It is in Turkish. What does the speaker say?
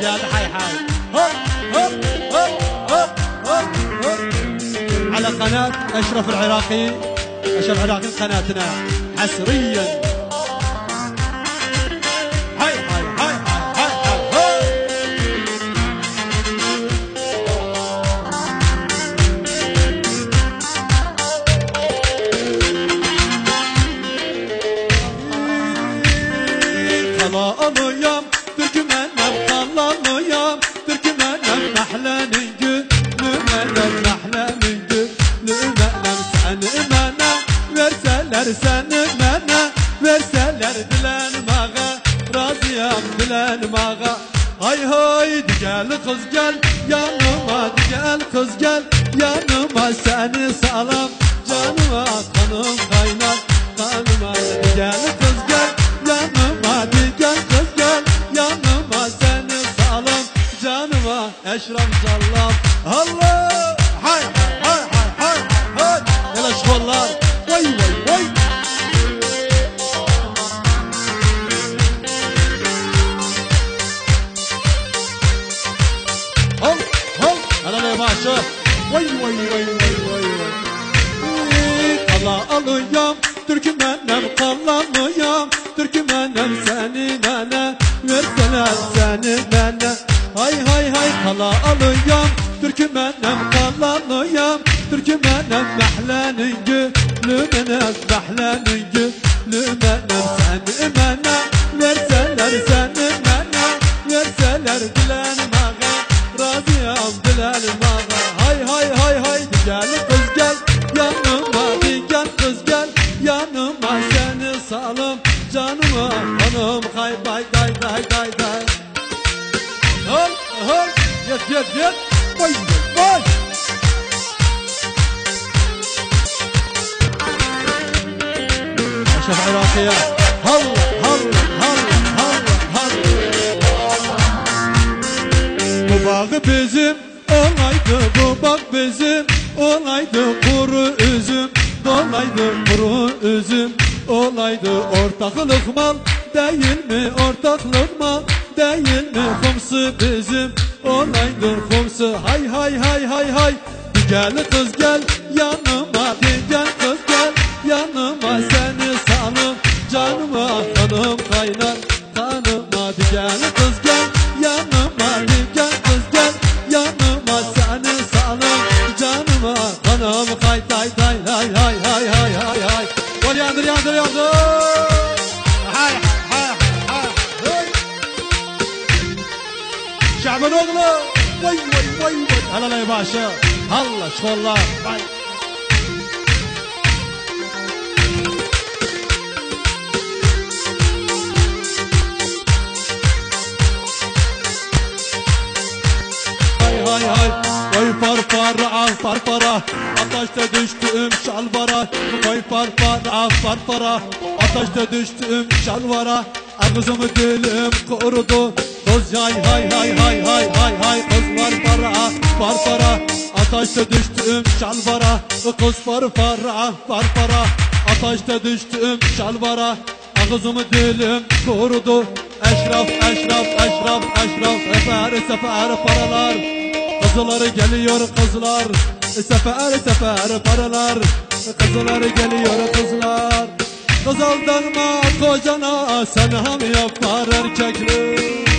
geldi hay hay. Hop hop hop hop hop hop. على قناة أشرف العراقي. أشرف العراقي قناتنا حصريا. هاي هاي هاي هاي هاي خلالıyam Türkmenem خلالıyam Türkmenem محلانın gülümenem محلانın gülümenem seni bana verseler seni bana verseler dilenmağa razıyam dilenmağa hay hay gel kız gel yanıma gel kız gel yanıma seni salam canıma kanım kaynar kanıma gel kız gel yanıma gel kız gel yanıma seni salam canıma eşraf sallam Allah hay hay hay hay hay yala şkollar vay vay vay hol hol hala ne başa vay vay vay vay vay Allah alıyam Türkmenem kallanıyam Türkmenem seni bana verseler seni bana hay hay hay kala alıyam Türkmenem kallanıyam Türkmenem mahlanın gülümenem mahlanın gülümenem seni bana verseler seni bana verseler dilenmağa razıyam dilenmağa hay hay hay hay gel kız gel yanıma gel kız gel yanıma seni salım canıma hanım hay bay day day day day hol hol yet yet yet vay vay Aşraf Iraki'ye halla halla halla halla halla bu bağ bizim olaydı bu bağ bizim olaydı kuru üzüm dolaydı kuru üzüm olaydı ortaklık mal değil mi ortaklık mal değil mi kumsu bizim olaydı kumsu hay hay hay hay hay gel kız gel yanıma gel kız gel yanıma seni salım canıma kanım kaynar kanıma gel kız gel yanıma gel kız gel yanıma seni salım canıma kanım kay tay tay hay hay hay hay hay hay gol yandır yandır yandır hay hay hay hay şaban oğlu vay vay vay vay halala ya başa Allah şkollar vay hay hay vay farfara farfara ateşte düştüm şalvara vay farfara farfara ateşte düştüm şalvara ağzımı dilim kurudu kız hay hay hay hay hay hay hay kız farfara farfara ateşte düştüm şalvara kız farfara farfara ateşte düştüm şalvara ağzımı dilim kurudu eşraf eşraf eşraf eşraf sefer sefer paralar kızlar geliyor kızlar sefer sefer paralar kızlar geliyor kızlar kız aldanma kocana sen ham yapar erkekler